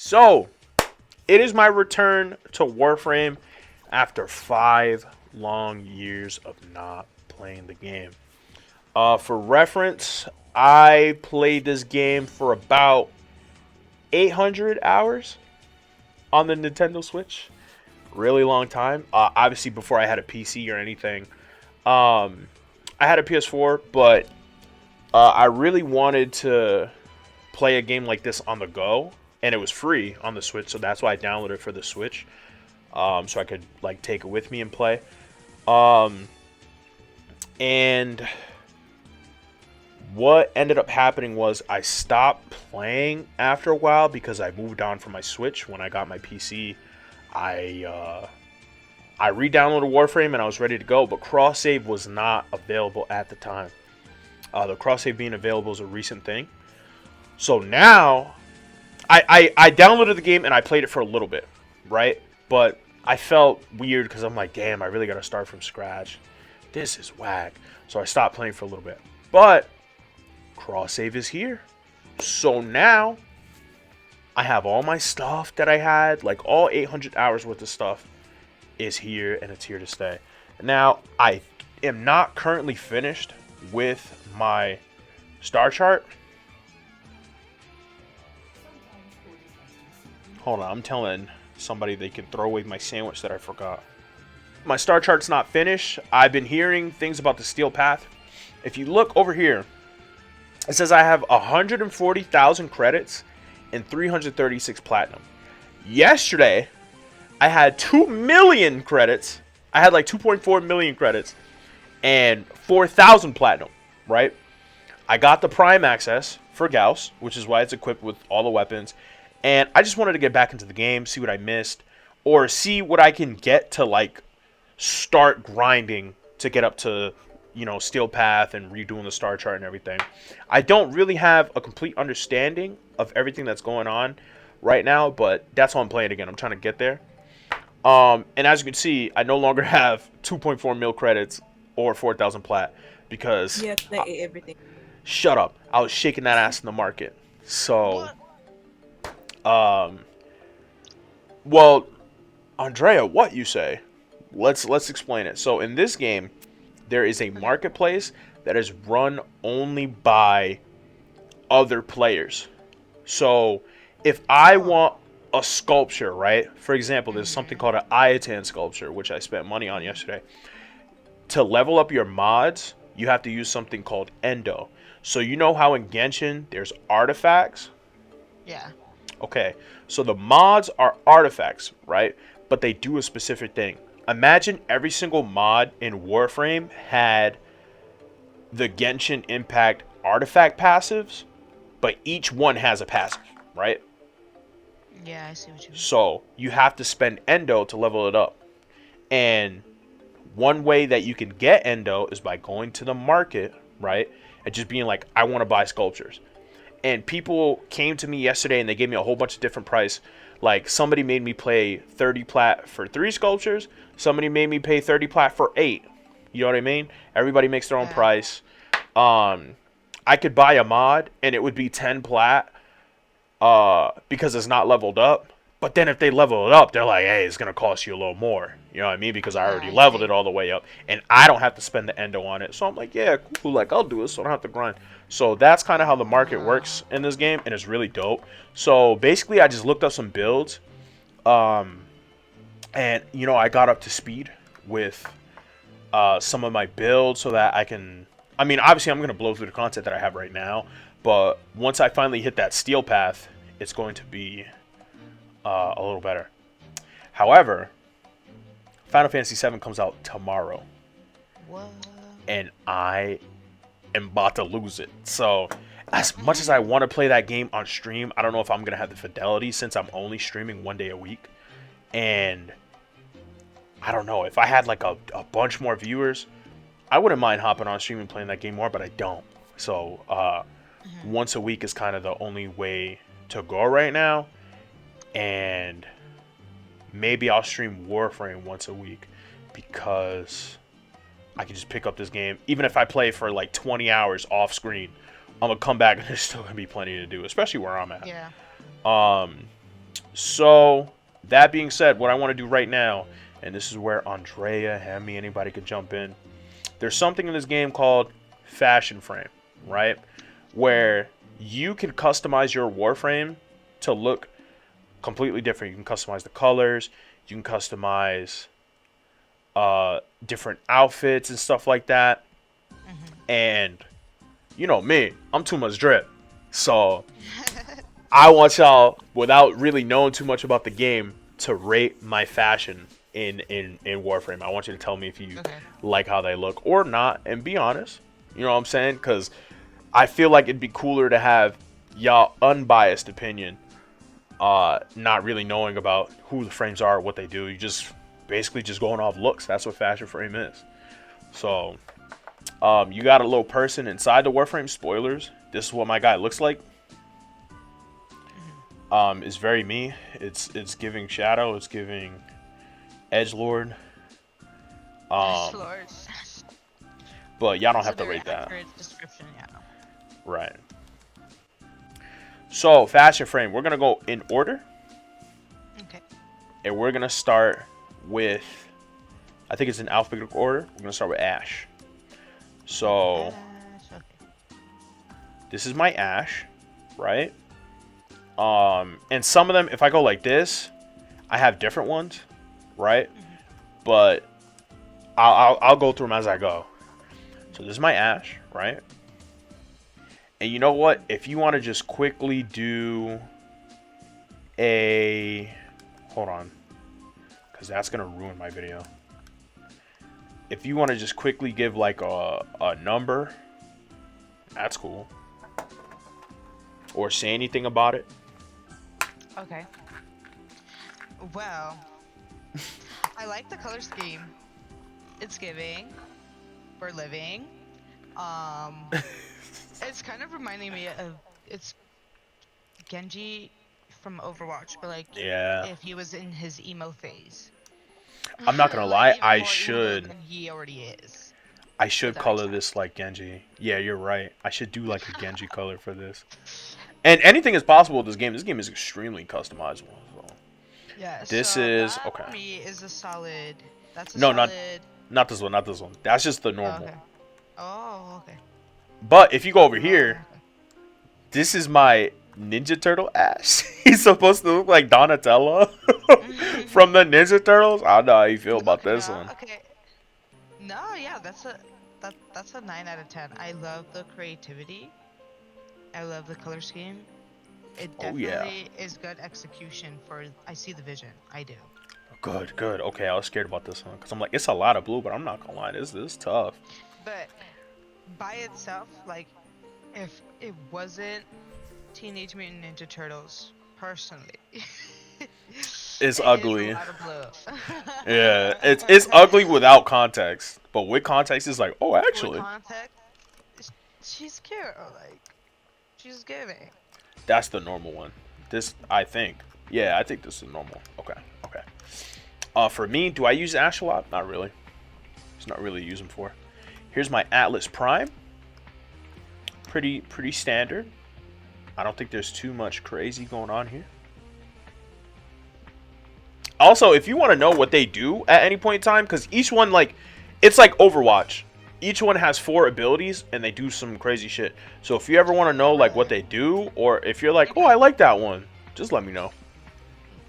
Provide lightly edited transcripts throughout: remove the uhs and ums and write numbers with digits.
So, it is my return to Warframe after 5 long years of not playing the game. For reference, I played this game for about 800 hours on the Nintendo Switch. Really long time. Obviously, before I had a PC or anything. I had a PS4, but I really wanted to play a game like this on the go, and it was free on the Switch, so that's why I downloaded it for the Switch, so I could like take it with me and play. And what ended up happening was I stopped playing after a while because I moved on from my Switch. When I got my PC, I re-downloaded Warframe and I was ready to go, but cross save was not available at the time. The cross save being available is a recent thing. So now, I downloaded the game and I played it for a little bit, right? But I felt weird because I'm like, damn, I really got to start from scratch. This is whack. So I stopped playing for a little bit. But cross save is here. So now, I have all my stuff that I had, like all 800 hours worth of stuff is here and it's here to stay. Now, I am not currently finished with my star chart. Hold on, I'm telling somebody they can throw away my sandwich that I forgot. My star chart's not finished. I've been hearing things about the steel path. If you look over here, it says I have 140,000 credits and 336 platinum. Yesterday, I had 2 million credits. I had like 2.4 million credits and 4,000 platinum, right? I got the Prime access for Gauss, which is why it's equipped with all the weapons. And I just wanted to get back into the game, see what I missed, or see what I can get to like start grinding to get up to, you know, Steel Path and redoing the star chart and everything. I don't really have a complete understanding of everything that's going on right now, but that's why I'm playing again. I'm trying to get there. And as you can see, I no longer have 2.4 mil credits or 4,000 plat because they ate everything. Shut up. I was shaking that ass in the market. So, well, Andrea, what you say? Let's explain it. So in this game, there is a marketplace that is run only by other players. So if I want a sculpture, right? For example, there's something called an Iatan sculpture, which I spent money on yesterday. To level up your mods, you have to use something called Endo. So you know how in Genshin there's artifacts? Yeah. Okay, so the mods are artifacts, right? But they do a specific thing. Imagine every single mod in Warframe had the Genshin Impact artifact passives, but each one has a passive, right? Yeah, I see what you mean. So you have to spend Endo to level it up. And one way that you can get Endo is by going to the market, right? And just being like, I want to buy sculptures. And people came to me yesterday and they gave me a whole bunch of different price. Like somebody made me pay 30 plat for 3 sculptures. Somebody made me pay 30 plat for 8. You know what I mean? Everybody makes their own price. I could buy a mod and it would be 10 plat because it's not leveled up. But then if they level it up, they're like, hey, it's going to cost you a little more. You know what I mean? Because I already leveled it all the way up. And I don't have to spend the endo on it. So I'm like, yeah, cool. Like, I'll do it so I don't have to grind. So that's kind of how the market works in this game. And it's really dope. So basically, I just looked up some builds. And, you know, I got up to speed with some of my builds so that I can... I mean, obviously, I'm going to blow through the content that I have right now. But once I finally hit that steel path, it's going to be... a little better. However, Final Fantasy VII comes out tomorrow. What? And I am about to lose it. So, as much as I want to play that game on stream, I don't know if I'm going to have the fidelity since I'm only streaming 1 day a week. And I don't know. If I had like a bunch more viewers, I wouldn't mind hopping on stream and playing that game more, but I don't. So, once a week is kind of the only way to go right now. And maybe I'll stream Warframe once a week because I can just pick up this game. Even if I play for like 20 hours off screen, I'm going to come back and there's still going to be plenty to do, especially where I'm at. Yeah. So that being said, what I want to do right now, and this is where Andrea, Hemi, anybody could jump in. There's something in this game called Fashion Frame, right? Where you can customize your Warframe to look completely different. You can customize the colors. You can customize different outfits and stuff like that. And you know me, I'm too much drip. So I want y'all, without really knowing too much about the game, to rate my fashion in Warframe. I want you to tell me if you like how they look or not, and be honest. You know what I'm saying? Because I feel like it'd be cooler to have y'all unbiased opinion, not really knowing about who the frames are, what they do. You just basically just going off looks. That's what Fashion Frame is. So, you got a little person inside the Warframe. Spoilers. This is what my guy looks like. It's very me. It's giving Shadow. It's giving Edgelord. But y'all don't have to rate that. Description, yeah. Right. So, Fashion Frame. We're gonna go in order. Okay. And we're gonna start with, I think it's in alphabetical order. We're gonna start with Ash. So, this is my Ash, right? And some of them, if I go like this, I have different ones, right? But I'll go through them as I go. So this is my Ash, right? And you know what? If you want to just quickly do a, hold on, because that's gonna ruin my video. If you want to just quickly give like a number, that's cool. Or say anything about it. Okay. Well, I like the color scheme. It's giving. We're living. It's kind of reminding me of, it's Genji from Overwatch, but like, if he was in his emo phase. I'm not gonna lie, I more should. emo than he already is. I should color this like Genji. Yeah, you're right. I should do like a Genji color for this. And anything is possible with this game. This game is extremely customizable. So. Yeah. This so is that okay. For me, is a solid. That's a no, solid. not this one. Not this one. That's just the normal. Oh, okay. But if you go over here, this is my Ninja Turtle Ash. He's supposed to look like Donatello from the Ninja Turtles. I don't know how you feel about this one. Okay. No, yeah, that's a 9 out of 10. I love the creativity. I love the color scheme. It definitely is good execution for. I see the vision. I do. Good. Okay, I was scared about this one because I'm like, it's a lot of blue, but I'm not gonna lie, this is tough. But by itself, like, if it wasn't Teenage Mutant Ninja Turtles, personally, it's ugly. Is a lot of blue. Yeah, it's ugly without context, but with context, it's like, oh, actually. With context, she's cute. Like, she's giving. That's the normal one. This, I think. Yeah, I think this is normal. Okay. For me, do I use Ash a lot? Not really. It's not really use them for. Here's my Atlas Prime. Pretty standard. I don't think there's too much crazy going on here. Also, if you want to know what they do at any point in time, because each one, like, it's like Overwatch. Each one has 4 abilities, and they do some crazy shit. So if you ever want to know, like, what they do, or if you're like, oh, I like that one, just let me know.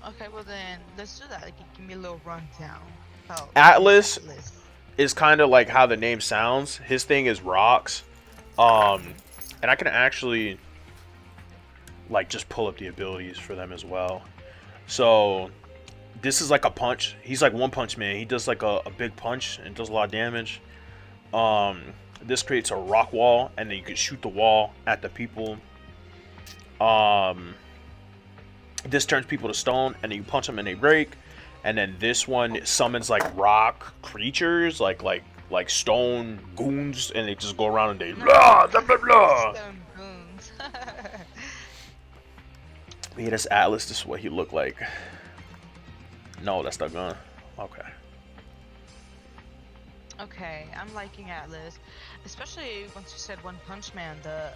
Okay, well then, let's do that. Like, give me a little rundown. Atlas is kind of like how the name sounds. His thing is rocks. And I can actually, like, just pull up the abilities for them as well. So this is like a punch. He's like One Punch Man. He does like a big punch and does a lot of damage. This creates a rock wall, and then you can shoot the wall at the people. This turns people to stone, and then you punch them and they break. And then this one summons like rock creatures, like stone goons, and they just go around and they blah blah blah blah. Stone goons. Yeah, this Atlas. This is what he looked like. No, that's not gonna. Okay. Okay, I'm liking Atlas, especially once you said One Punch Man. The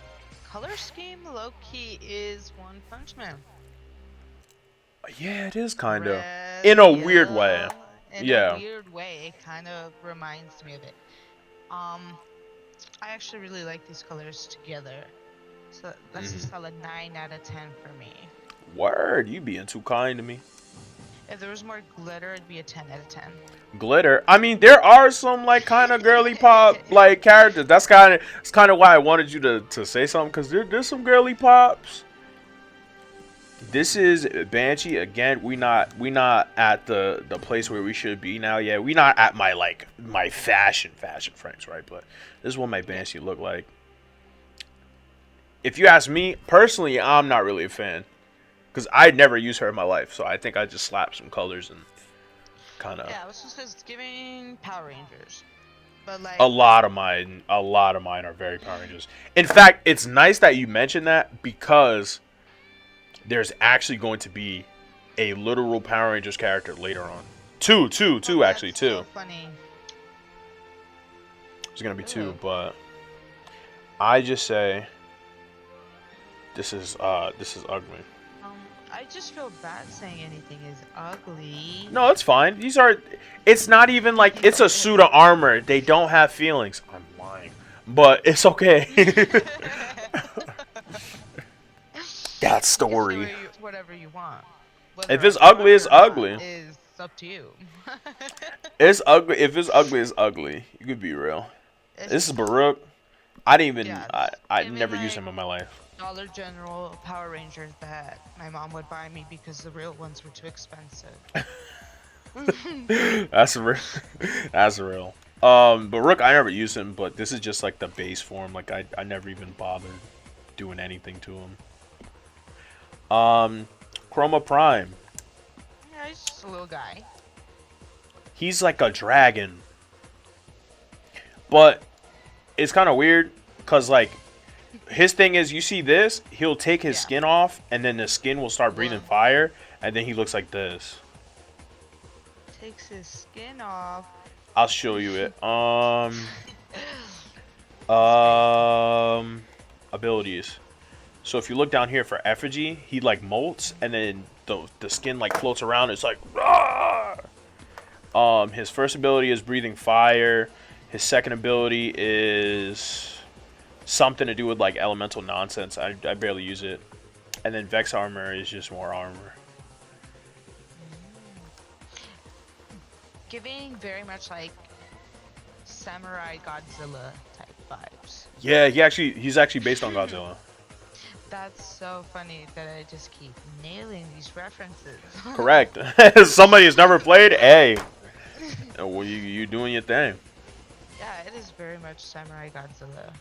color scheme, Loki, is One Punch Man. Yeah, it is kind of. red, In a weird way. yellow. In a Yeah. weird way, it kind of reminds me of it. Um, I actually really like these colors together. So that's a Hmm. solid 9 out of 10 for me. Word, you being too kind to me. If there was more glitter, it'd be a 10 out of 10. Glitter. I mean, there are some like kind of girly pop like characters. That's kind of why I wanted you to say something because there's some girly pops. This is Banshee again. We not at the place where we should be now. Yeah, we not at my fashion frames, right? But this is what my Yeah. Banshee look like. If you ask me personally, I'm not really a fan because I'd never use her in my life. So I think I just slapped some colors and kind of. Yeah, I was just it's giving Power Rangers. But A like, lot of mine are very Power Rangers. In fact, it's nice that you mentioned that because there's actually going to be a literal Power Rangers character later on. oh, Two actually, that's so two. funny. There's gonna be two, Ooh. but I just say this is ugly. Um, I just feel bad saying anything is ugly. No, it's fine. These are. It's not even like it's a suit of armor. They don't have feelings. I'm lying, but it's okay. That You can say story. whatever you want. Whether If I it's ugly, prefer it it's or not ugly. is up to you. It's ugly. If it's ugly, it's ugly. You could be real. This is It's Baruch. I didn't even. yeah, I giving never used like him in my life. Dollar General Power Rangers that my mom would buy me because the real ones were too expensive. That's real. That's real. Baruch, I never used him, but this is just like the base form. Like I never even bothered doing anything to him. Chroma Prime. Yeah, he's just a little guy. He's like a dragon, but it's kind of weird because like his thing is, you see this, he'll take his Yeah. skin off, and then the skin will start breathing Whoa. fire, and then he looks like this. Takes his skin off. I'll show you it. Abilities. So if you look down here for effigy, he like molts, and then the skin like floats around. It's like, "Rah!" His first ability is breathing fire. His second ability is something to do with like elemental nonsense. I barely use it. And then Vex armor is just more armor. Giving very much like Samurai Godzilla type vibes. Yeah, he's actually based on Godzilla. That's so funny that I just keep nailing these references. Correct. Somebody who's never played, hey, well, you doing your thing. Yeah, it is very much Samurai Godzilla.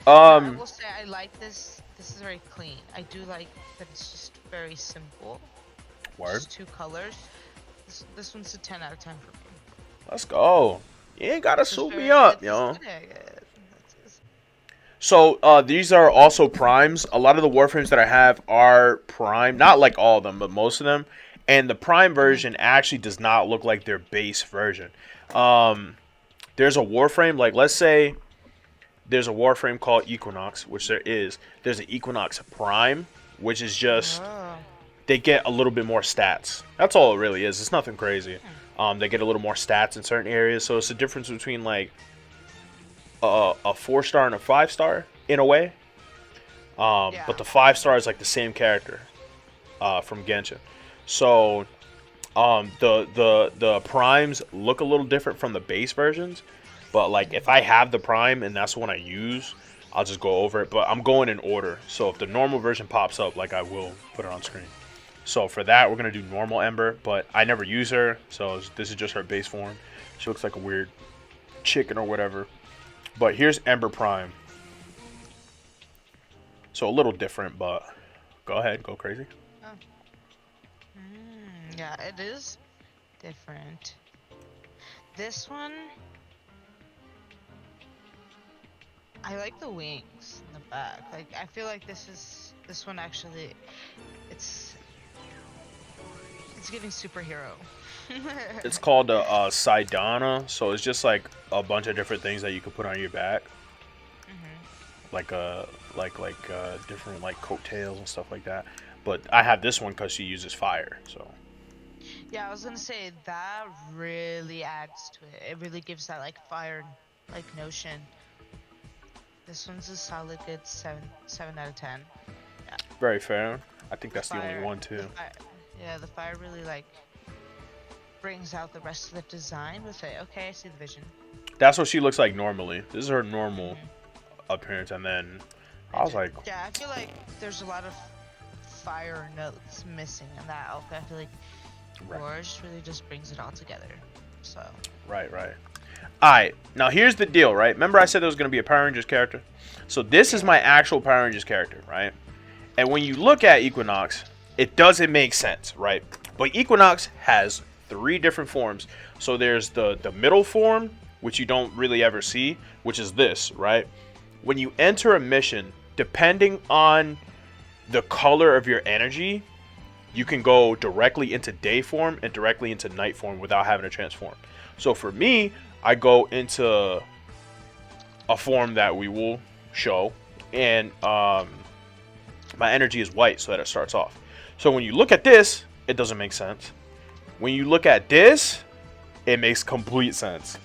I will say I like this. This is very clean. I do like that it's just very simple. Word. Just two colors. This one's a 10 out of 10 for me. Let's go. You ain't gotta This is soup very me up, good. yo. Yeah, it's- So these are also primes. A lot of the Warframes that I have are prime. Not like all of them, but most of them. And the prime version actually does not look like their base version. There's a Warframe, like let's say there's a Warframe called Equinox, which there is. There's an Equinox Prime, which is just Oh. they get a little bit more stats. That's all it really is. It's nothing crazy. They get a little more stats in certain areas. So it's the difference between like a 4-star and a 5-star in a way. Yeah. But the 5-star is like the same character from Genshin. So the primes look a little different from the base versions. But like if I have the prime and that's the one I use, I'll just go over it. But I'm going in order. So if the normal version pops up, like I will put it on screen. So for that, we're going to do normal Ember. But I never use her. So this is just her base form. She looks like a weird chicken or whatever. But here's Ember Prime. So a little different, but go ahead. Go crazy. Oh. Yeah, it is different. This one, I like the wings in the back. Like I feel like this one actually, it's giving superhero. It's called a Sadana. So it's just like a bunch of different things that you could put on your back. Like different like coattails and stuff like that. But I have this one because she uses fire. So Yeah, I was gonna say that really adds to it. It really gives that like fire like notion. This one's a solid good 7 out of 10. Yeah. very fair. I think The that's the only fire one too. yeah, the fire really like brings out the rest of the design with it. Okay, I see the vision. That's what she looks like normally. This is her normal Mhm. appearance, and then I was like, Yeah, I feel like there's a lot of fire notes missing in that outfit. I feel like right, yours really just brings it all together. So right. Alright, now here's the deal, right? Remember I said there was going to be a Power Rangers character? So this is my actual Power Rangers character, right? And when you look at Equinox, it doesn't make sense, right? But Equinox has 3 different forms. So there's the middle form, which you don't really ever see, which is this, right? When you enter a mission, depending on the color of your energy, you can go directly into day form and directly into night form without having to transform. So for me, I go into a form that we will show, and my energy is white so that it starts off. So when you look at this, it doesn't make sense. When you look at this, it makes complete sense.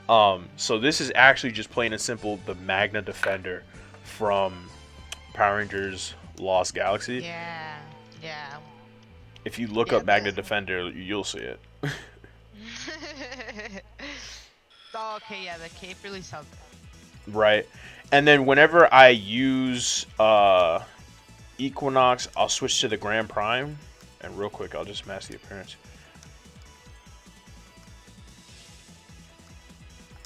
So this is actually just plain and simple the Magna Defender from Power Rangers Lost Galaxy. yeah. If you look up Magna Defender, you'll see it. Oh, okay, yeah, the cape really sells it. Right. And then whenever I use Equinox, I'll switch to the Grand Prime. And real quick, I'll just mask the appearance.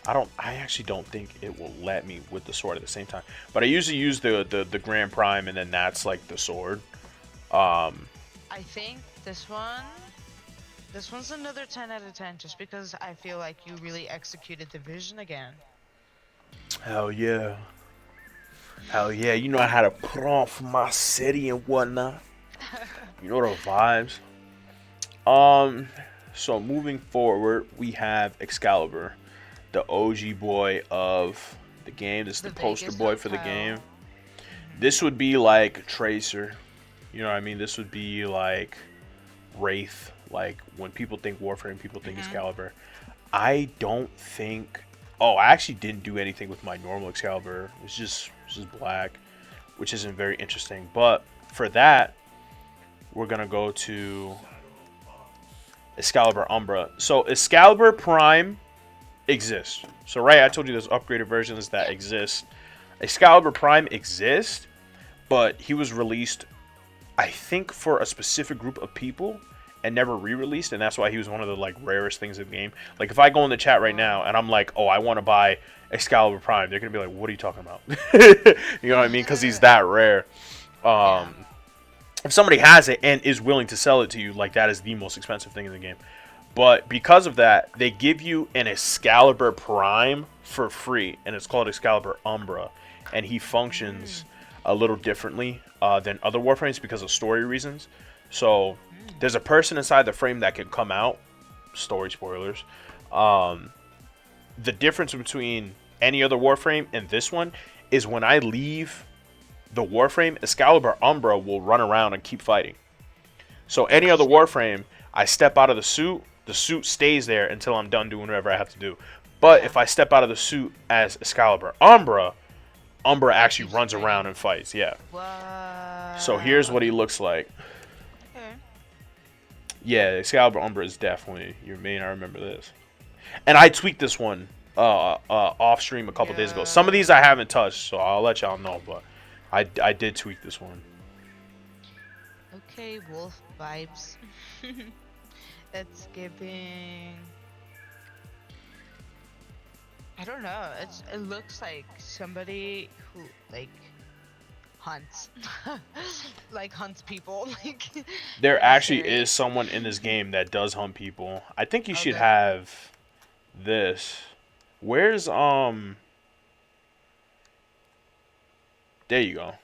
I actually don't think it will let me with the sword at the same time. But I usually use the Grand Prime, and then that's like the sword. I think this one's another 10 out of 10 just because I feel like you really executed the vision again. Hell yeah. Hell yeah. You know how to put on for my city and whatnot. You know the vibes. So moving forward, we have Excalibur, the OG boy of the game. This is the poster boy for the game. This would be like Tracer. You know what I mean? This would be like Wraith. Like when people think Warframe, people think Excalibur. I don't think. Oh, I actually didn't do anything with my normal Excalibur. It's just black, which isn't very interesting. But for that, we're gonna go to Excalibur Umbra. So Excalibur Prime exists. So right, I told you there's upgraded versions that exist. Excalibur Prime exists, but he was released, I think, for a specific group of people and never re-released, and that's why he was one of the like rarest things in the game. Like if I go in the chat right now and I'm like, oh, I want to buy Excalibur Prime, they're gonna be like, what are you talking about? You know what I mean? Because he's that rare. If somebody has it and is willing to sell it to you, like that is the most expensive thing in the game. But because of that, they give you an Excalibur Prime for free, and it's called Excalibur Umbra, and he functions a little differently than other Warframes because of story reasons. So there's a person inside the frame that can come out. Story spoilers. The difference between any other Warframe and this one is when I leave the Warframe, Excalibur Umbra will run around and keep fighting. So any other Warframe, I step out of the suit stays there until I'm done doing whatever I have to do. But if I step out of the suit as Excalibur Umbra actually runs around and fights. Yeah. Wow. So here's what he looks like. Okay. Yeah, Excalibur Umbra is definitely your main. I remember this. And I tweaked this one off stream a couple days ago. Some of these I haven't touched, so I'll let y'all know. But I did tweak this one. Okay, wolf vibes. It's giving. I don't know. It looks like somebody who like hunts, like hunts people. Like there actually is someone in this game that does hunt people. I think you should have this. Where's There you go.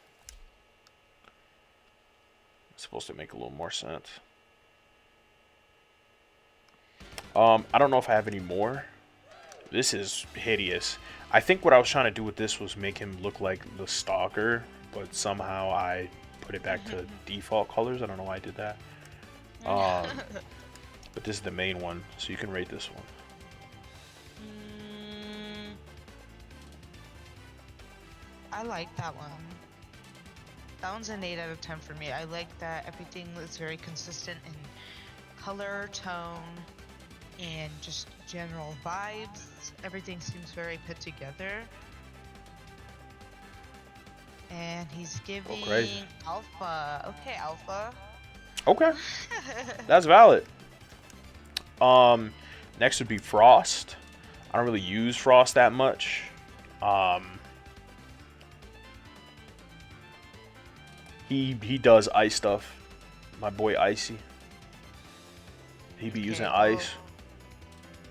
It's supposed to make a little more sense. I don't know if I have any more. This is hideous. I think what I was trying to do with this was make him look like the Stalker, but somehow I put it back to default colors. I don't know why I did that. But this is the main one, so you can rate this one. I like that one. That one's an 8 out of 10 for me. I like that everything is very consistent in color, tone, and just general vibes. Everything seems very put together. And he's giving Alpha. Okay, Alpha. Okay. That's valid. Next would be Frost. I don't really use Frost that much. He does ice stuff. My boy Icy. He be using ice.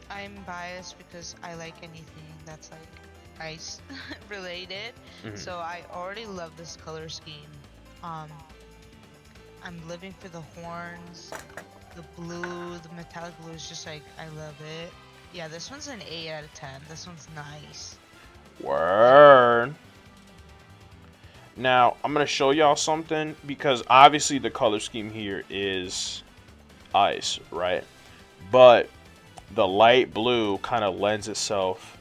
I'm biased because I like anything that's like ice related. So I already love this color scheme. I'm living for the horns, the blue, the metallic blue is just like, I love it. Yeah, this one's an 8 out of 10. This one's nice. Word. Now, I'm going to show y'all something because obviously the color scheme here is ice, right? But the light blue kind of lends itself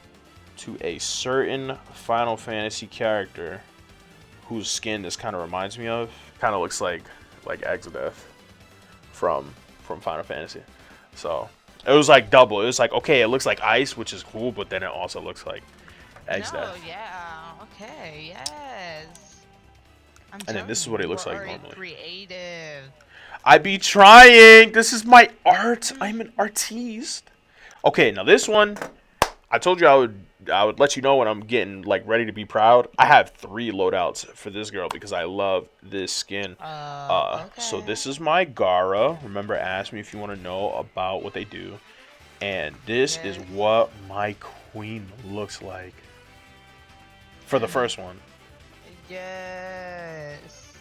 to a certain Final Fantasy character whose skin this kind of reminds me of. Kind of looks like Exodus from Final Fantasy. So it was like double. It was like, okay, it looks like ice, which is cool, but then it also looks like Exodus. Oh yeah, okay, yes. And then this is what it looks like normally. Creative. I be trying. This is my art. I'm an artiste. Okay, now this one, I told you I would let you know when I'm getting like ready to be proud. I have 3 loadouts for this girl because I love this skin. Okay. So this is my Gara. Remember, ask me if you want to know about what they do. And this is what my queen looks like for the first one. Yes.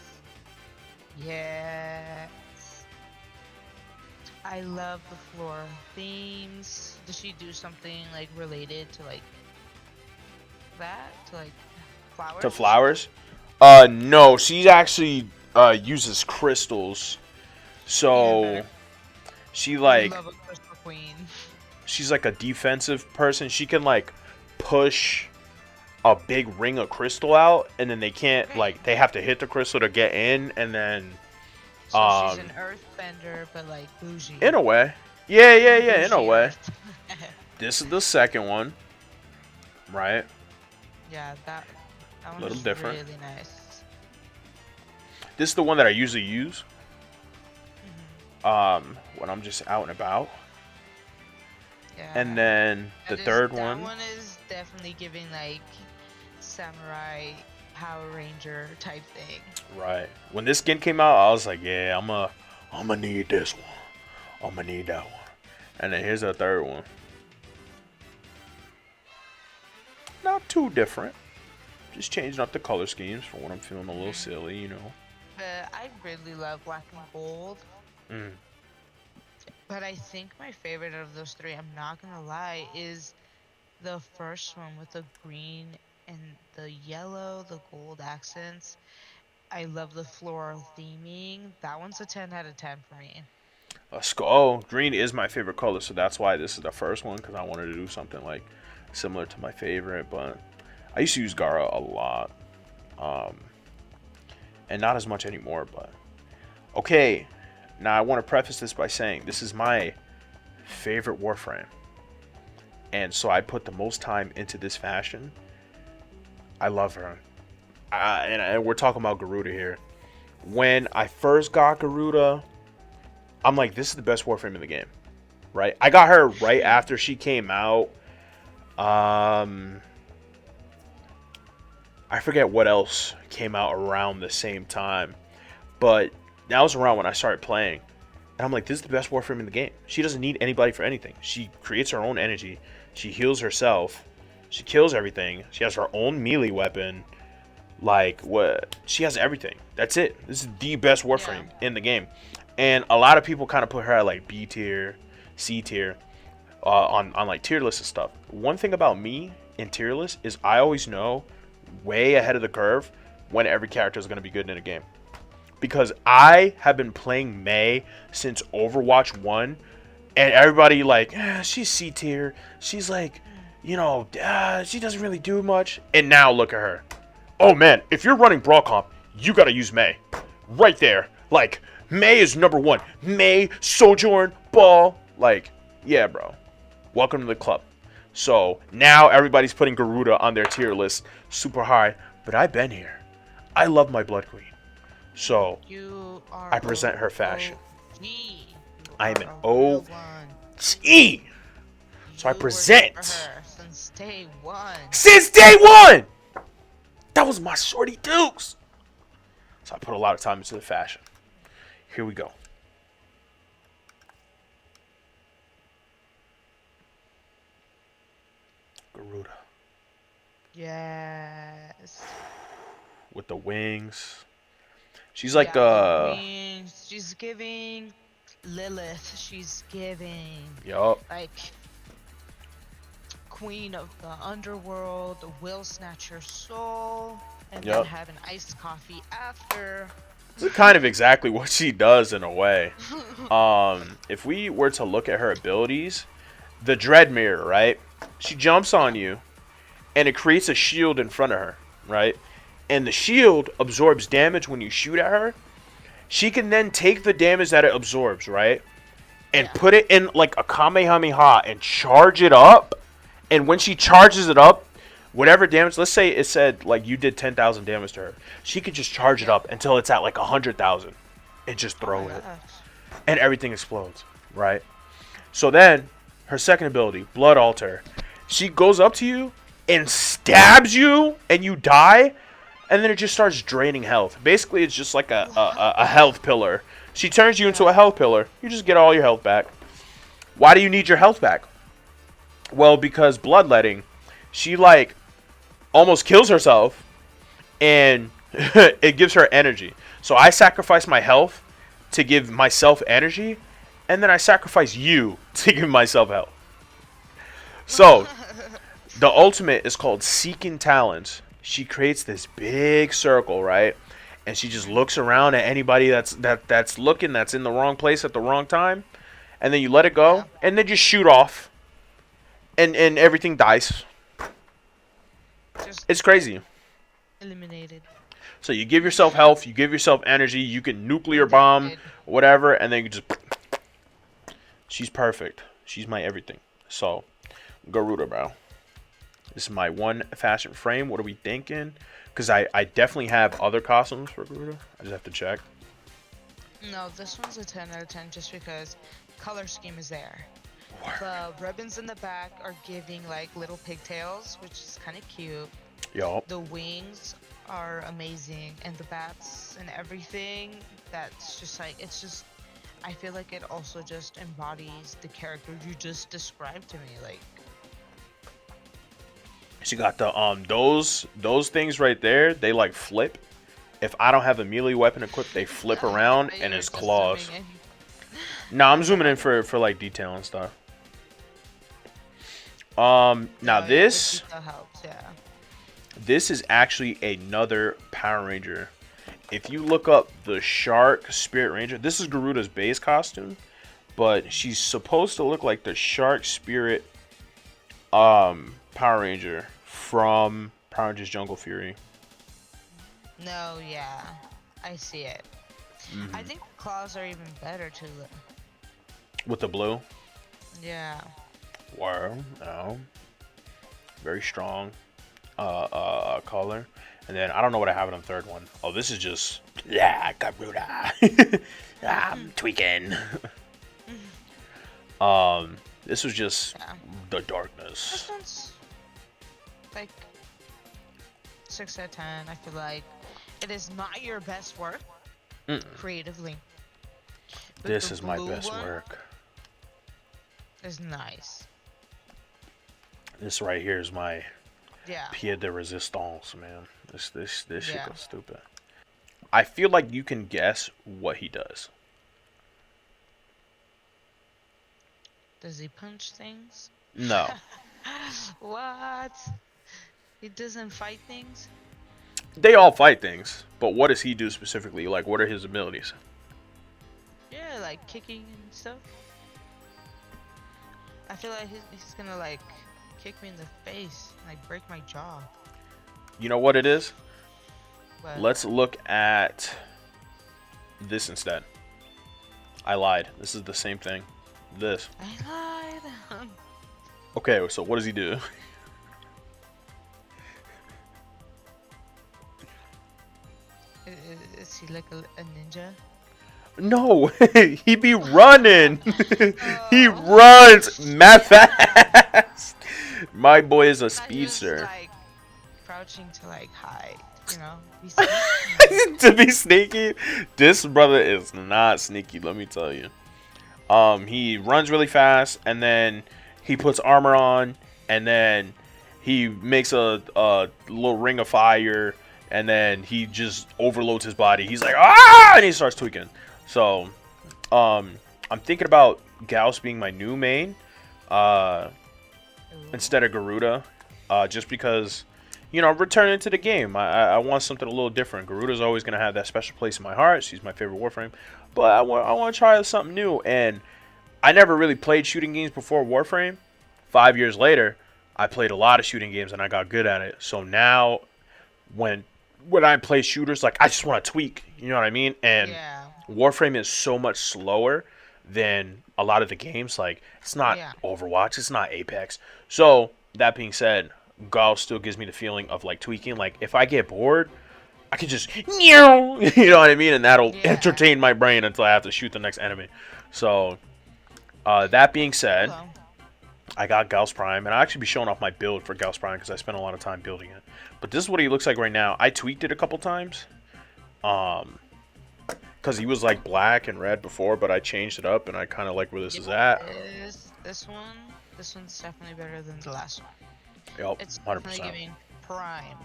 Yes. I love the floral themes. Does she do something like related to like that? To like flowers? To flowers? No, she actually uses crystals. So she like, I love a crystal queen. She's like a defensive person. She can like push a big ring of crystal out, and then they can't like, they have to hit the crystal to get in, and then so she's an earthbender, but like bougie. in a way. Yeah, in a way. This is the second one, right? Yeah, that one little different. Really nice. This is the one that I usually use when I'm just out and about. Yeah. And then the third one. That one is definitely giving like samurai Power Ranger type thing. Right. When this skin came out, I was like, yeah, I'm gonna need this one. I'm gonna need that one. And then here's the third one. Not too different. Just changing up the color schemes for when I'm feeling a little silly, you know. I really love black and gold. But I think my favorite of those 3, I'm not gonna lie, is the first one with the green and the yellow, the gold accents. I love the floral theming. That one's a 10 out of 10 for me. Let's go. Oh, green is my favorite color, so that's why this is the first one, because I wanted to do something like similar to my favorite. But I used to use Gara a lot, and not as much anymore. But okay, now I want to preface this by saying this is my favorite Warframe, and so I put the most time into this fashion. I love her. And we're talking about Garuda here. When I first got Garuda, I'm like, this is the best Warframe in the game. Right? I got her right after she came out. I forget what else came out around the same time. But that was around when I started playing. And I'm like, this is the best Warframe in the game. She doesn't need anybody for anything. She creates her own energy. She heals herself. She kills everything. She has her own melee weapon. Like, what? She has everything. That's it. This is the best Warframe in the game. And a lot of people kind of put her at like B tier, C tier, on like tier lists and stuff. One thing about me in tier lists is I always know way ahead of the curve when every character is going to be good in a game. because I have been playing Mei since Overwatch 1, and everybody like, she's C tier. She's like, she doesn't really do much. And now look at her. Oh man, if you're running Brawl Comp, you gotta use Mei. Right there. Like, Mei is number one. Mei, Sojourn, Ball. Like, yeah, bro. Welcome to the club. So now everybody's putting Garuda on their tier list super high. But I've been here. I love my Blood Queen. So I present her fashion. I'm an OG. So I present. Since day one. Since day one! That was my shorty dukes. So I put a lot of time into the fashion. Here we go. Garuda. Yes. With the wings. She's like wings. She's giving Lilith. She's giving. Yup. Like Queen of the Underworld, the Will Snatch Your Soul, and then have an iced coffee after. This is kind of exactly what she does in a way. If we were to look at her abilities, the Dread Mirror, right? She jumps on you, and it creates a shield in front of her, right? And the shield absorbs damage when you shoot at her. She can then take the damage that it absorbs, right? And put it in like a Kamehameha and charge it up. And when she charges it up, whatever damage, let's say it said like you did 10,000 damage to her. She could just charge it up until it's at like 100,000 and just throw it. And everything explodes, right? So then her second ability, Blood Altar. She goes up to you and stabs you and you die. And then it just starts draining health. Basically, it's just like a health pillar. She turns you into a health pillar. You just get all your health back. Why do you need your health back? Well, because Bloodletting, she like almost kills herself. And it gives her energy. So I sacrifice my health to give myself energy. And then I sacrifice you to give myself health. So, the ultimate is called Seeking Talents. She creates this big circle, right? And she just looks around at anybody that's looking, that's in the wrong place at the wrong time. And then you let it go, and then just shoot off. And everything dies. It's crazy. Eliminated. So you give yourself health, you give yourself energy, you can nuclear bomb, whatever, and then you just... She's perfect. She's my everything. So, Garuda, bro. This is my one fashion frame. What are we thinking? Because I definitely have other costumes for Garuda. I just have to check. No, this one's a 10 out of 10 just because color scheme is there. The ribbons in the back are giving like little pigtails, which is kind of cute. Yup. The wings are amazing, and the bats and everything. That's just like, it's just, I feel like it also just embodies the character you just described to me. Like, she got the those things right there. They like flip. If I don't have a melee weapon equipped, they flip around and it's claws. Nah, I'm zooming in for like detail and stuff. Now this is actually another Power Ranger. If you look up the Shark Spirit Ranger, this is Garuda's base costume, but she's supposed to look like the Shark Spirit Power Ranger from Power Rangers Jungle Fury. No, yeah, I see it. I think the claws are even better too. With the blue? Yeah. Wow, no. Very strong color. And then I don't know what I have in the third one. Oh, this is just Garuda. I'm tweaking. This was just the darkness. This one's like 6 out of 10. I feel like it is not your best work creatively. But this is my best work. Is nice. This right here is my pied de resistance, man. This shit goes stupid. I feel like you can guess what he does. Does he punch things? No. What? He doesn't fight things? They all fight things. But what does he do specifically? Like, what are his abilities? Yeah, like kicking and stuff. I feel like he's gonna like kick me in the face, and, like break my jaw. You know what it is? But Let's look at this instead. I lied. This is the same thing. This. I lied. Okay, so what does he do? Is he like a ninja? No, he be running. He Oh. runs mad fast. My boy is a Not just, speedster. like crouching to like hide, you know? Be sneaky. To be sneaky, this brother is not sneaky. Let me tell you. He runs really fast, and then he puts armor on, and then he makes a little ring of fire, and then he just overloads his body. He's like, ah, and he starts tweaking. So, I'm thinking about Gauss being my new main, instead of Garuda, just because, you know, returning to the game. I want something a little different. Garuda's always gonna have that special place in my heart. She's my favorite Warframe, but I want to try something new. And I never really played shooting games before Warframe. 5 years later, I played a lot of shooting games and I got good at it. So now, when I play shooters, like I just want to tweak. You know what I mean? And Yeah. Warframe is so much slower than a lot of the games. Like, it's not Overwatch, it's not Apex. So that being said, Golf still gives me the feeling of like tweaking. Like, if I get bored, I can just you know what I mean, and that'll entertain my brain until I have to shoot the next enemy. So that being said, Hello. I got Gauss Prime, and I'll actually be showing off my build for Gauss Prime because I spent a lot of time building it. But this is what he looks like right now. I tweaked it a couple times, because he was like black and red before, but I changed it up, and I kind of like where this is at. This one's definitely better than the last one. Yep, It's 100%. definitely giving prime.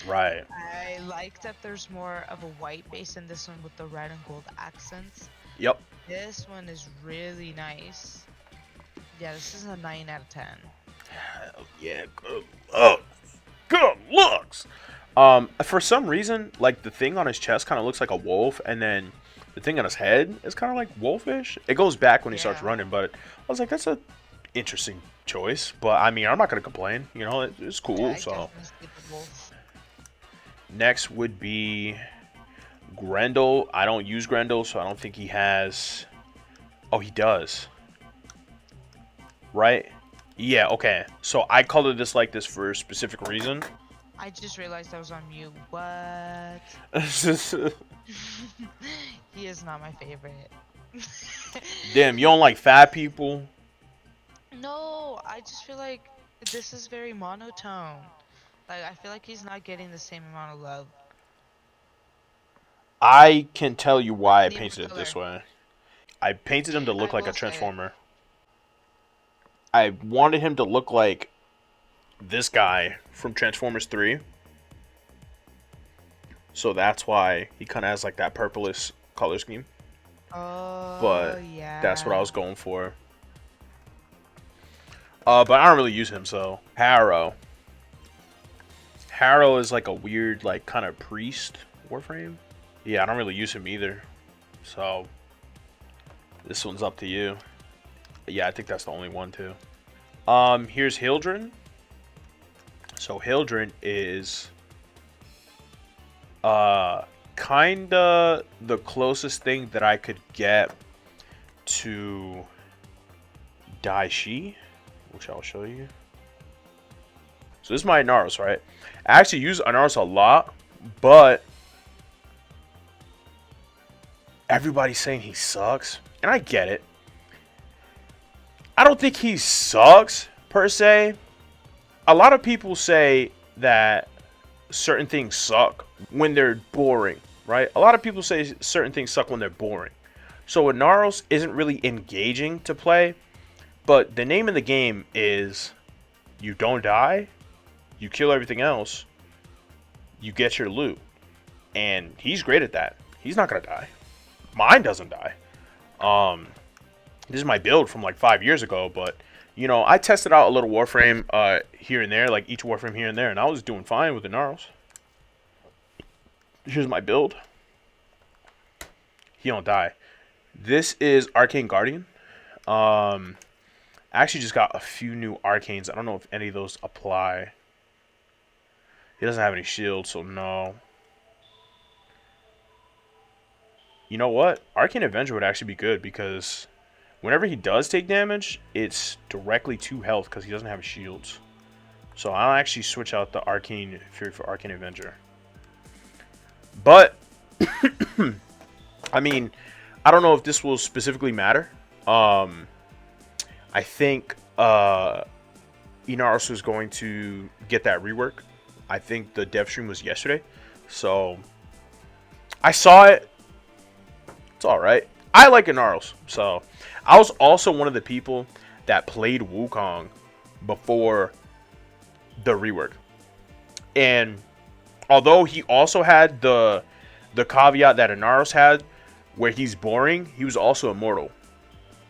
Right. I like that there's more of a white base in this one with the red and gold accents. Yep. This one is really nice. Yeah, this is a 9 out of 10. Hell yeah, good looks. For some reason, like the thing on his chest kind of looks like a wolf, and then the thing on his head is kind of like wolfish. It goes back when he starts running, but I was like, that's a interesting choice. But I mean, I'm not gonna complain. You know, it's cool. Yeah, I So definitely skip the wolf. next would be Grendel. I don't use Grendel, so I don't think he has. Oh, he does. Right? Yeah, okay. So I colored this like this for a specific reason. I just realized I was on mute. What? He is not my favorite. Damn, you don't like fat people? No, I just feel like this is very monotone. Like, I feel like he's not getting the same amount of love. I can tell you why I Need painted it color. this way. I painted him to look I like a will say- Transformer. I wanted him to look like this guy from Transformers 3. So that's why he kind of has like that purplish color scheme. Oh, But yeah. that's what I was going for. But I don't really use him, so. Harrow. Harrow is like a weird, like, kind of priest Warframe. Yeah, I don't really use him either. So, this one's up to you. Yeah, I think that's the only one, too. Here's Hildren. So, Hildren is kinda the closest thing that I could get to Daishi, which I'll show you. So this is my Inaros, right? I actually use Inaros a lot, but everybody's saying he sucks, and I get it. I don't think he sucks, per se. A lot of people say that certain things suck when they're boring, right? A lot of people say certain things suck when they're boring. So Inaros isn't really engaging to play, but the name of the game is you don't die, you kill everything else, you get your loot. And he's great at that. He's not going to die. Mine doesn't die. This is my build from like 5 years ago, but you know, I tested out a little Warframe here and there, like each Warframe here and there, and I was doing fine with the Inaros. Here's my build. He don't die. This is Arcane Guardian. I actually just got a few new arcanes. I don't know if any of those apply. He doesn't have any shields, so no. You know what? Arcane Avenger would actually be good because whenever he does take damage, it's directly to health because he doesn't have shields. So I'll actually switch out the Arcane Fury for Arcane Avenger. But, I mean, I don't know if this will specifically matter. I think Inaros is going to get that rework. I think the dev stream was yesterday. So, I saw it. It's alright. I like Inaros. So, I was also one of the people that played Wukong before the rework. And although he also had the caveat that Inaros had, where he's boring, he was also immortal.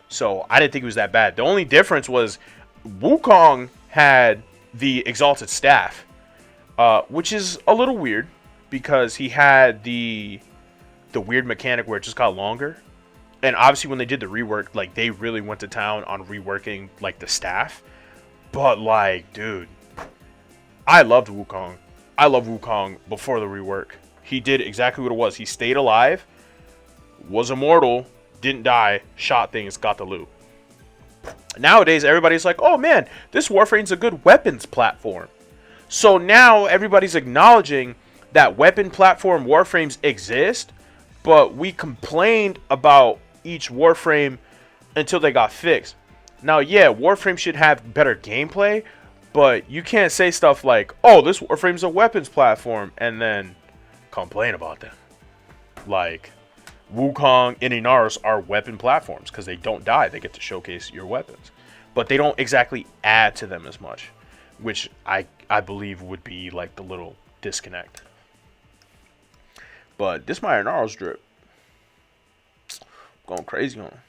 So I didn't think it was that bad. The only difference was Wukong had the Exalted Staff, which is a little weird because he had the weird mechanic where it just got longer. And obviously when they did the rework, like they really went to town on reworking like the staff. But like, dude, I loved Wukong. I loved Wukong before the rework. He did exactly what it was. He stayed alive, was immortal, didn't die, shot things, got the loot. Nowadays, everybody's like, oh man, this Warframe's a good weapons platform. So now everybody's acknowledging that weapon platform Warframes exist, but we complained about each Warframe until they got fixed. Now, yeah, Warframe should have better gameplay, but you can't say stuff like, oh, this Warframe's a weapons platform, and then complain about them. Like, Wukong and Inaros are weapon platforms because they don't die. They get to showcase your weapons. But they don't exactly add to them as much, which I believe would be like the little disconnect. But this my Inaros drip. Going crazy on him.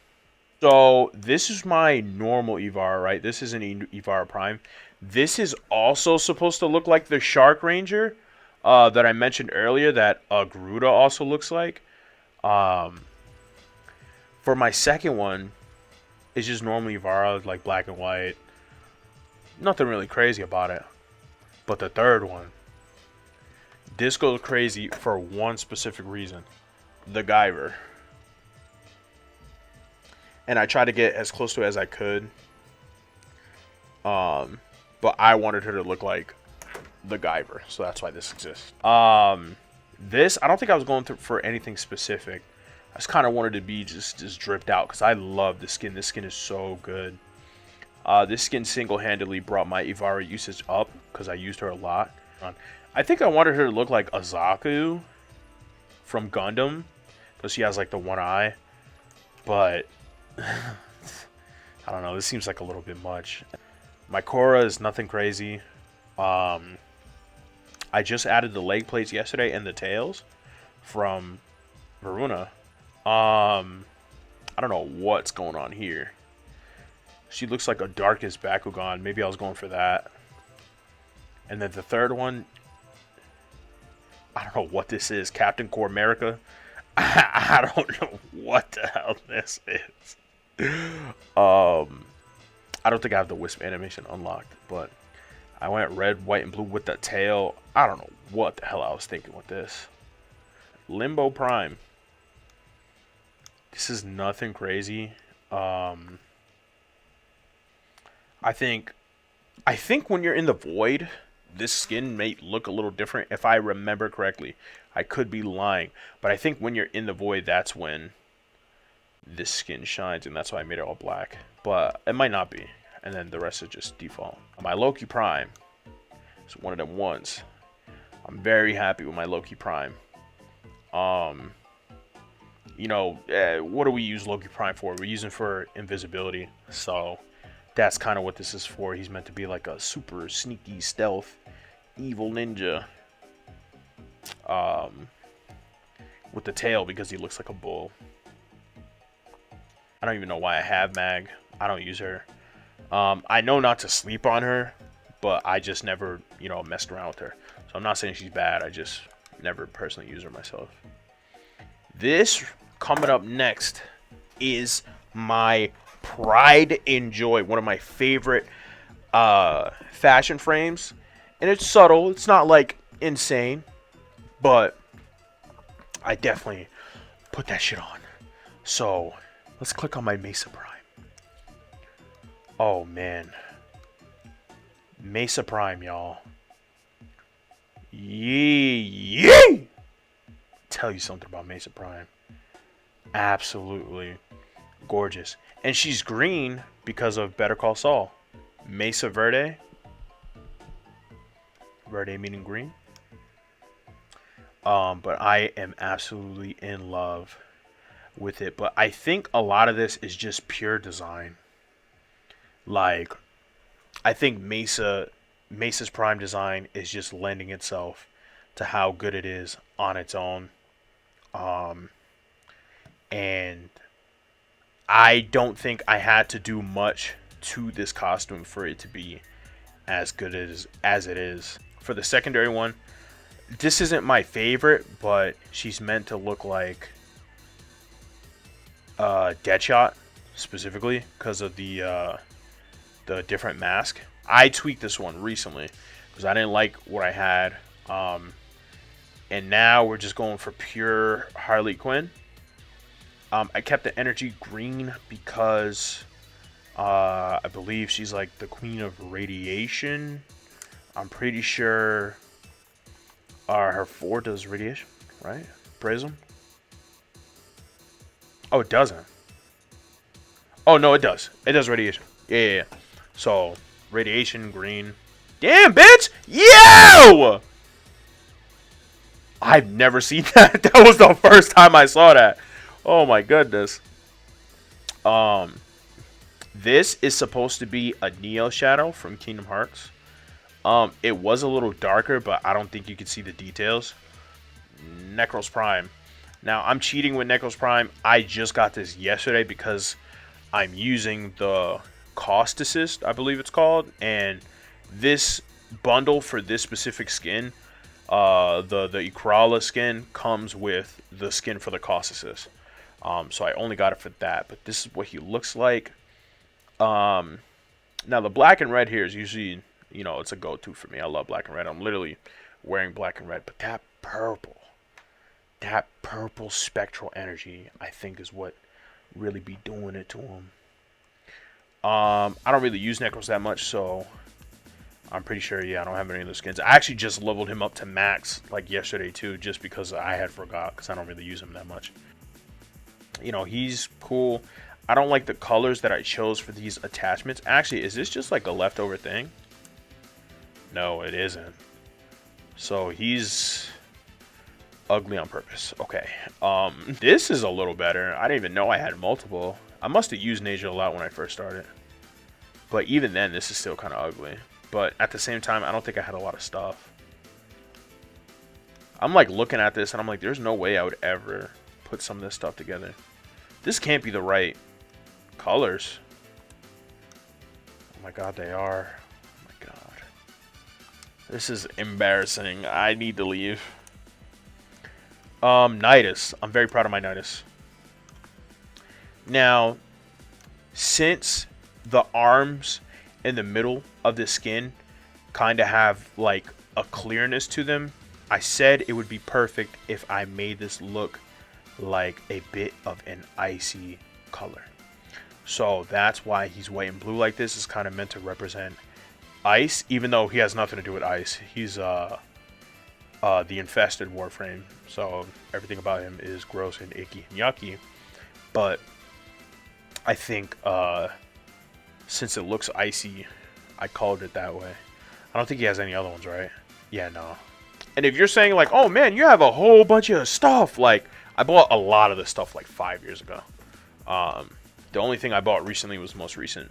So this is my normal Ivara, right? This is an Ivara Prime. This is also supposed to look like the Shark Ranger that I mentioned earlier that Garuda also looks like. For my second one, it's just normally Ivara, like black and white. Nothing really crazy about it. But the third one, this goes crazy for one specific reason. The Guyver. And I tried to get as close to it as I could. But I wanted her to look like the Guyver. So that's why this exists. This, I don't think I was going for anything specific. I just kind of wanted to be just dripped out because I love this skin. This skin is so good. This skin single-handedly brought my Ivara usage up because I used her a lot. I think I wanted her to look like Azaku from Gundam because she has like the one eye. But I don't know. This seems like a little bit much. My Korra is nothing crazy. I just added the leg plates yesterday and the tails from Varuna. I don't know what's going on here. She looks like a darkest Bakugan. Maybe I was going for that. And then the third one, I don't know what this is. Captain Core America. I don't know what the hell this is. I don't think I have the Whisp animation unlocked, but I went red, white, and blue with the tail. I don't know what the hell I was thinking with this. Limbo Prime. This is nothing crazy. I think when you're in the void, this skin may look a little different if I remember correctly. I could be lying, but I think when you're in the void, that's when this skin shines, and that's why I made it all black. But it might not be, and then the rest is just default. My Loki Prime is one of them ones. I'm very happy with my Loki Prime. You know, what do we use Loki Prime for? We're using for invisibility, so that's kind of what this is for. He's meant to be like a super sneaky stealth evil ninja with the tail because he looks like a bull. I don't even know why I have Mag. I don't use her. I know not to sleep on her, but I just never, you know, messed around with her. So I'm not saying she's bad. I just never personally used her myself. This coming up next is my pride and joy, one of my favorite fashion frames, and it's subtle. It's not like insane, but I definitely put that shit on. So let's click on my Mesa Prime. Oh man, Mesa Prime, y'all. Yee! Tell you something about Mesa Prime. Absolutely gorgeous. And she's green because of Better Call Saul. Mesa Verde. Verde meaning green. But I am absolutely in love with it. But I think a lot of this is just pure design. Like, I think Mesa's Prime design is just lending itself to how good it is on its own. And I don't think I had to do much to this costume for it to be as good as it is. For the secondary one, this isn't my favorite, but she's meant to look like Deadshot specifically because of the different mask. I tweaked this one recently because I didn't like what I had, and now we're just going for pure Harley Quinn. I kept the energy green because I believe she's like the queen of radiation. I'm pretty sure her 4 does radiation, right? Prism. Oh, it doesn't. Oh, no, it does. It does radiation. Yeah. So, radiation, green. Damn, bitch! Yo! I've never seen that. That was the first time I saw that. Oh, my goodness. This is supposed to be a Neo Shadow from Kingdom Hearts. It was a little darker, but I don't think you could see the details. Necros Prime. Now, I'm cheating with Necros Prime. I just got this yesterday because I'm using the Cost Assist, I believe it's called. And this bundle for this specific skin, the Ikrala skin, comes with the skin for the Cost Assist. So I only got it for that. But this is what he looks like. Now, the black and red here is usually, you know, it's a go-to for me. I love black and red. I'm literally wearing black and red. But that purple spectral energy, I think, is what really be doing it to him. I don't really use Necros that much, so I'm pretty sure, yeah, I don't have any of those skins. I actually just leveled him up to max, like, yesterday, too, just because I had forgot, because I don't really use him that much. You know, he's cool. I don't like the colors that I chose for these attachments. Actually, is this just, like, a leftover thing? No, it isn't. So, he's ugly on purpose. Okay. This is a little better. I didn't even know I had multiple. I must have used Nasia a lot when I first started. But even then, this is still kind of ugly. But at the same time, I don't think I had a lot of stuff. I'm like looking at this and I'm like, there's no way I would ever put some of this stuff together. This can't be the right colors. Oh my god, they are. Oh my god. This is embarrassing. I need to leave. Nidus. I'm very proud of my Nidus. Now, since the arms in the middle of the skin kind of have like a clearness to them, I said it would be perfect if I made this look like a bit of an icy color. So that's why he's white and blue like this. Is kind of meant to represent ice, even though he has nothing to do with ice. He's the infested Warframe, so everything about him is gross and icky and yucky. But I think since it looks icy, I called it that way. I don't think he has any other ones, right? Yeah, no. And if you're saying like, oh man, you have a whole bunch of stuff, like I bought a lot of this stuff like 5 years ago. The only thing I bought recently was the most recent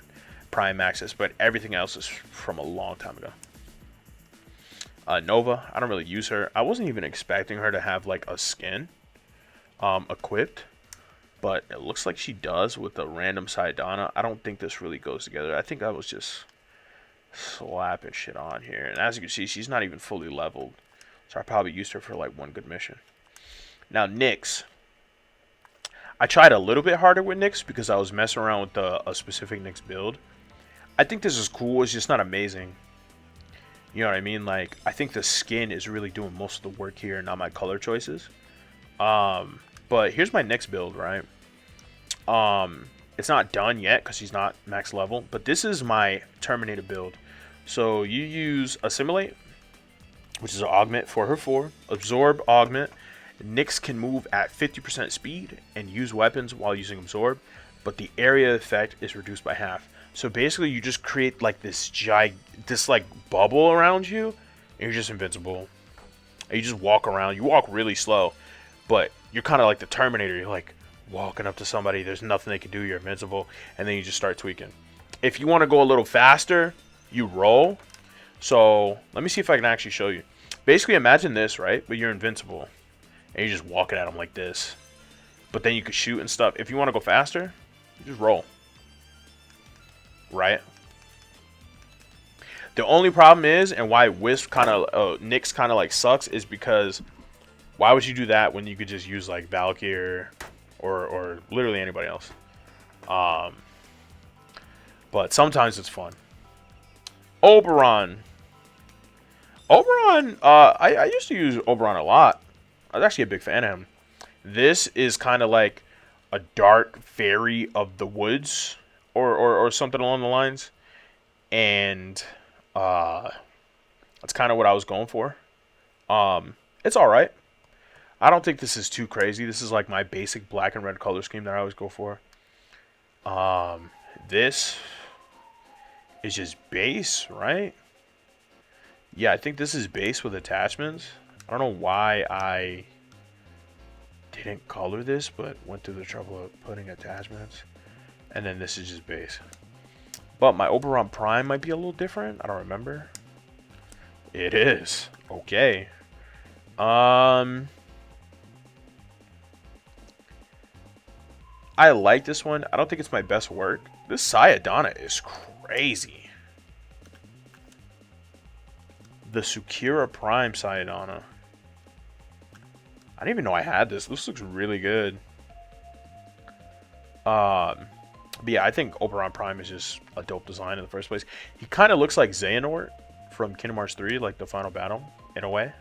Prime Access, but everything else is from a long time ago. Nova, I don't really use her. I wasn't even expecting her to have like a skin equipped, but it looks like she does with the random Sadana. I don't think this really goes together. I think I was just slapping shit on here. And as you can see, she's not even fully leveled. So I probably used her for like one good mission. Now Nyx. I tried a little bit harder with Nyx because I was messing around with a specific Nyx build. I think this is cool. It's just not amazing. You know what I mean? Like, I think the skin is really doing most of the work here, not my color choices. But here's my next build, right? It's not done yet because he's not max level, but this is my Terminator build. So you use Assimilate, which is an augment for her 4, Absorb augment. Nyx can move at 50% speed and use weapons while using Absorb, but the area effect is reduced by half. So basically, you just create like this like bubble around you, and you're just invincible. And you just walk around. You walk really slow, but you're kind of like the Terminator. You're like walking up to somebody. There's nothing they can do. You're invincible, and then you just start tweaking. If you want to go a little faster, you roll. So let me see if I can actually show you. Basically, imagine this, right? But you're invincible, and you're just walking at them like this. But then you can shoot and stuff. If you want to go faster, you just roll. Right? The only problem is, and why Wisp kind of, Nyx kind of like sucks, is because why would you do that when you could just use like Valkyrie or literally anybody else? But sometimes it's fun. Oberon. I used to use Oberon a lot. I was actually a big fan of him. This is kind of like a dark fairy of the woods. Or something along the lines, and that's kind of what I was going for. It's all right. I don't think this is too crazy. This is like my basic black and red color scheme that I always go for. This is just base, right? Yeah, I think this is base with attachments. I don't know why I didn't color this, but went through the trouble of putting attachments. And then this is just base. But my Oberon Prime might be a little different. I don't remember. It is. Okay. I like this one. I don't think it's my best work. This Sadana is crazy. The Sukira Prime Sadana. I didn't even know I had this. This looks really good. But yeah, I think Oberon Prime is just a dope design in the first place. He kind of looks like Xehanort from Kingdom Hearts 3, like the final battle, in a way.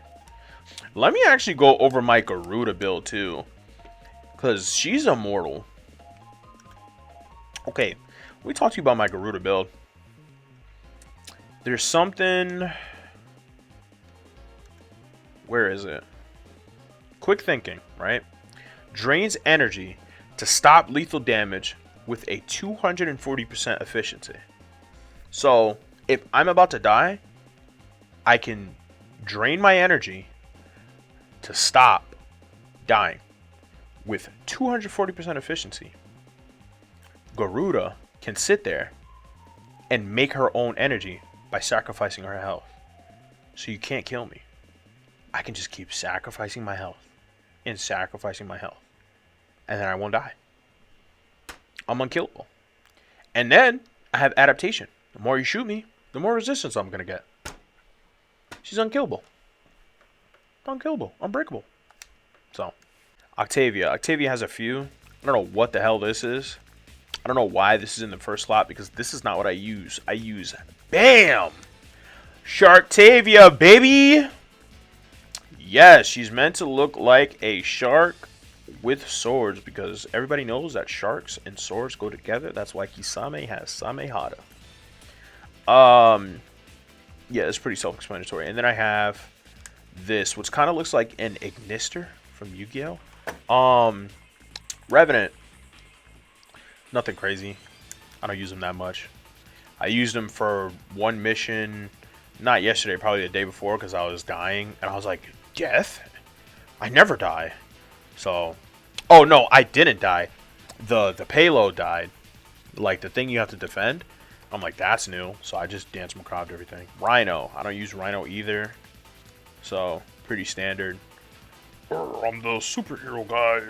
Let me actually go over my Garuda build, too. Because she's immortal. Okay, let me talk to you about my Garuda build. There's something... Where is it? Quick thinking, right? Drains energy to stop lethal damage with a 240% efficiency. So, if I'm about to die, I can drain my energy to stop dying with 240% efficiency. Garuda can sit there and make her own energy by sacrificing her health. So you can't kill me. I can just keep sacrificing my health and sacrificing my health. And then I won't die. I'm unkillable. And then I have adaptation. The more you shoot me, the more resistance I'm going to get. She's unkillable. Unkillable. Unbreakable. So, Octavia. Octavia has a few. I don't know what the hell this is. I don't know why this is in the first slot because this is not what I use. I use BAM! Sharktavia, baby! Yes, she's meant to look like a shark with swords because everybody knows that sharks and swords go together. That's why Kisame has Samehada. Yeah, it's pretty self-explanatory. And then I have this, which kind of looks like an Ignister from Yu-Gi-Oh. Revenant. Nothing crazy. I don't use them that much. I used them for one mission, not yesterday, probably the day before, because I was dying. And I was like, death? I never die. So, oh no, I didn't die. The payload died. Like the thing you have to defend. I'm like, that's new. So I just dance macabre everything. Rhino. I don't use Rhino either. So, pretty standard. I'm the superhero guy.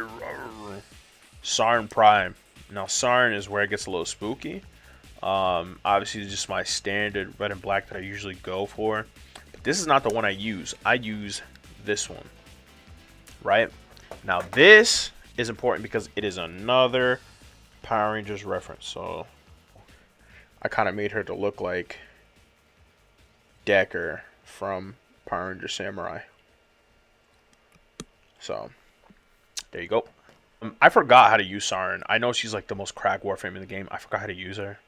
Sarn Prime. Now, Sarn is where it gets a little spooky. Obviously, it's just my standard red and black that I usually go for. But this is not the one I use. I use this one, right? Now this is important because it is another Power Rangers reference. So I kind of made her to look like Decker from Power Ranger Samurai. So there you go. I forgot how to use Aarin. I know she's like the most cracked Warframe in the game. I forgot how to use her.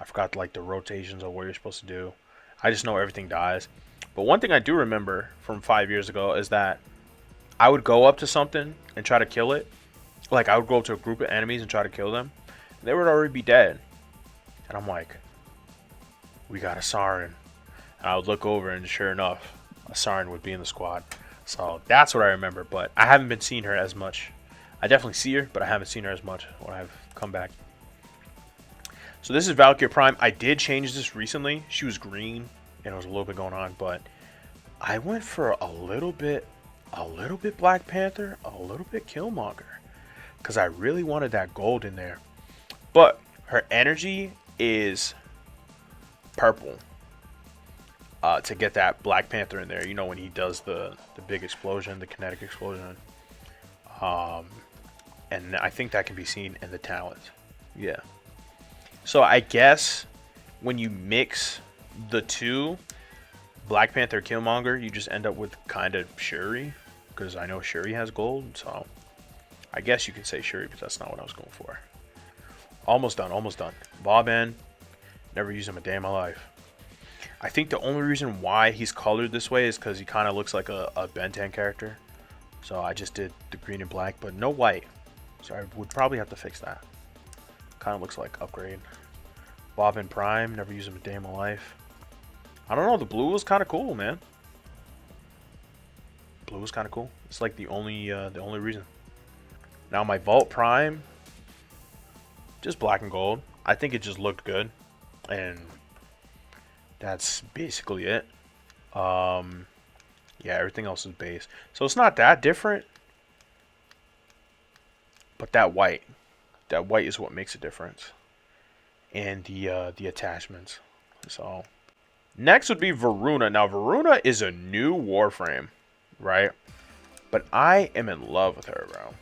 I forgot like the rotations of what you're supposed to do. I just know everything dies. But one thing I do remember from 5 years ago is that I would go up to something and try to kill it. Like I would go up to a group of enemies and try to kill them. They would already be dead. And I'm like, we got a Aarin. And I would look over and sure enough, a Aarin would be in the squad. So that's what I remember. But I haven't been seeing her as much. I definitely see her, but I haven't seen her as much when I've come back. So this is Valkyrie Prime. I did change this recently. She was green, and there was a little bit going on, but I went for a little bit Black Panther, a little bit Killmonger, because I really wanted that gold in there. But her energy is purple to get that Black Panther in there. You know when he does the big explosion, the kinetic explosion. And I think that can be seen in the talent. Yeah. So I guess when you mix the two, Black Panther, Killmonger, you just end up with kind of Shuri, because I know Shuri has gold. So I guess you could say Shuri, but that's not what I was going for. Almost done, almost done. Bob N, never used him a day in my life. I think the only reason why he's colored this way is because he kind of looks like a Ben 10 character. So I just did the green and black, but no white. So I would probably have to fix that. Kind of looks like upgrade. Bob and Prime, never used him a day in my life. I don't know, the blue was kind of cool, man. Blue was kind of cool. It's like the only reason. Now my Vault Prime, just black and gold. I think it just looked good, and that's basically it. Yeah, everything else is base, so it's not that different. But that white is what makes a difference, and the attachments. So next would be Varuna. Now Varuna is a new Warframe, right? But I am in love with her, bro.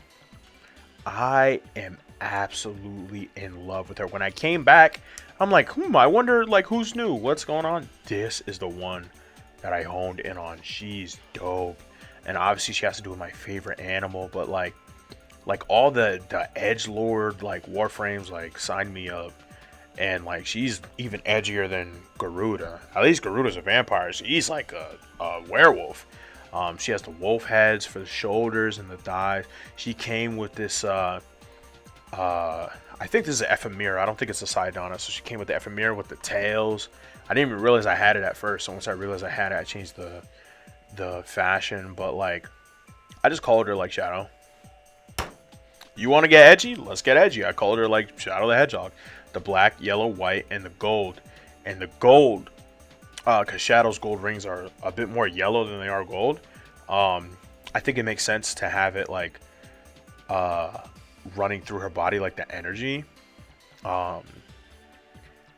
I am absolutely in love with her. When I came back, I'm like, I wonder like who's new, what's going on. This is the one that I honed in on. She's dope, and obviously she has to do with my favorite animal, but like all the edgelord like Warframes like sign me up. And like she's even edgier than Garuda. At least Garuda's a vampire, so he's like a werewolf. She has the wolf heads for the shoulders and the thighs. She came with this I think this is an Ephemera. I don't think it's a Sadana. So she came with the Ephemera with the tails. I didn't even realize I had it at first. So once I realized I had it, I changed the fashion. But like I just called her like Shadow. You want to get edgy? Let's get edgy. I called her like Shadow the Hedgehog. The black, yellow, white, and the gold. And the gold, because Shadow's gold rings are a bit more yellow than they are gold. I think it makes sense to have it like running through her body like the energy.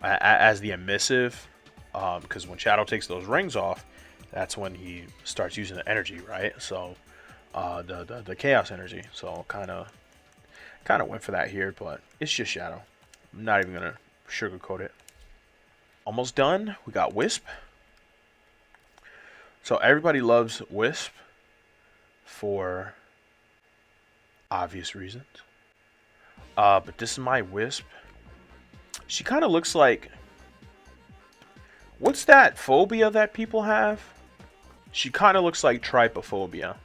As the emissive. Because when Shadow takes those rings off, that's when he starts using the energy, right? So the chaos energy. So kind of went for that here, but it's just Shadow. I'm not even gonna sugarcoat it. Almost done. We got Whisp. So everybody loves Whisp for obvious reasons. But this is my Whisp. She kind of looks like, what's that phobia that people have? She kind of looks like trypophobia,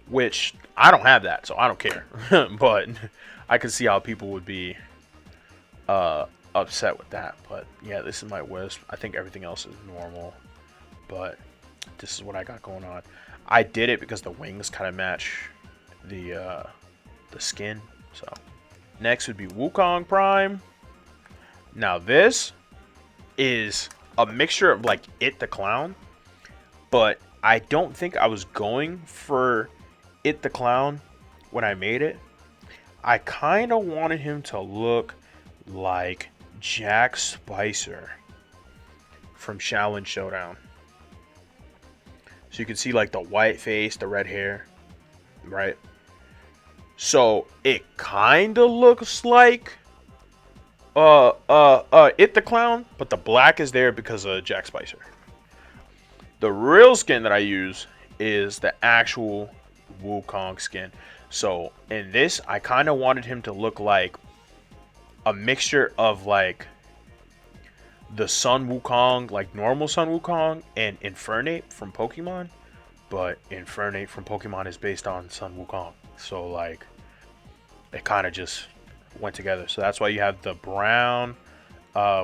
which I don't have that, so I don't care. But I can see how people would be upset with that. But yeah, this is my Wisp. I think everything else is normal, but this is what I got going on. I did it because the wings kind of match the skin. So next would be Wukong Prime. Now this is a mixture of like It the Clown, but I don't think I was going for It the Clown when I made it. I kind of wanted him to look like Jack Spicer from Shaolin Showdown. So you can see like the white face, the red hair, right? So it kind of looks like It the Clown, but the black is there because of Jack Spicer. The real skin that I use is the actual Wukong skin. So in this, I kind of wanted him to look like a mixture of like the Sun Wukong, like normal Sun Wukong, and Infernape from Pokemon. But Infernape from Pokemon is based on Sun Wukong. So like, it kind of just went together. So that's why you have the brown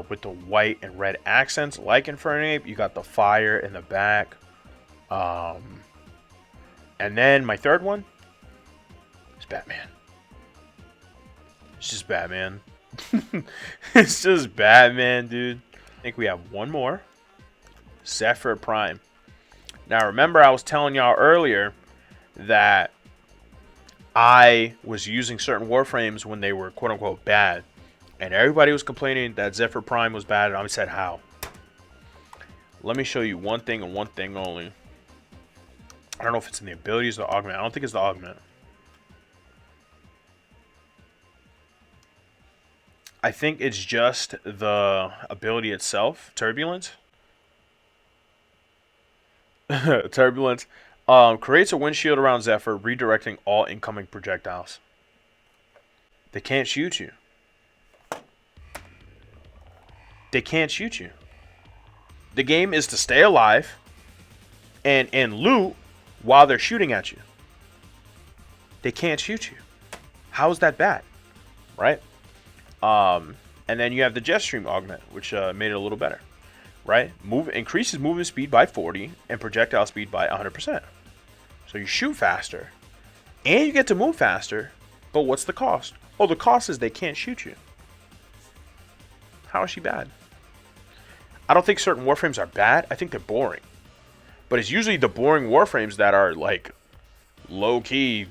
with the white and red accents like Infernape. You got the fire in the back. And then my third one is Batman. It's just Batman. It's just Batman, dude. I think we have one more. Zephyr Prime. Now remember I was telling y'all earlier that I was using certain Warframes when they were quote-unquote bad. And everybody was complaining that Zephyr Prime was bad, and I said how. Let me show you one thing and one thing only. I don't know if it's in the abilities or the augment. I don't think it's the augment. I think it's just the ability itself. Turbulence. Turbulence. Creates a windshield around Zephyr, redirecting all incoming projectiles. They can't shoot you. They can't shoot you. The game is to stay alive and loot while they're shooting at you. They can't shoot you. How is that bad? Right? And then you have the Jetstream augment, which made it a little better. Right? Increases movement speed by 40 and projectile speed by 100%. So you shoot faster. And you get to move faster. But what's the cost? Oh, the cost is they can't shoot you. How is she bad? I don't think certain Warframes are bad. I think they're boring. But it's usually the boring Warframes that are like low-key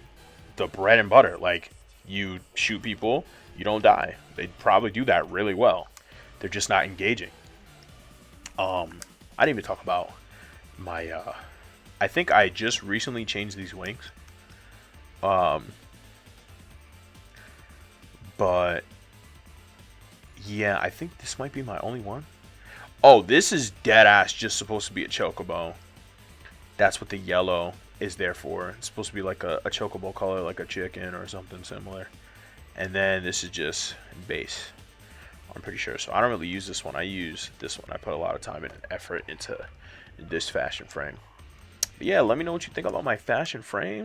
the bread and butter. Like you shoot people, you don't die. They probably do that really well. They're just not engaging. I didn't even talk about my I think I just recently changed these wings. But yeah, I think this might be my only one. Oh, this is dead ass just supposed to be a chocobo. That's what the yellow is there for. It's supposed to be like a chocobo color, like a chicken or something similar. And then this is just base. I'm pretty sure. So I don't really use this one. I use this one. I put a lot of time and effort into this fashion frame. But yeah, let me know what you think about my fashion frame.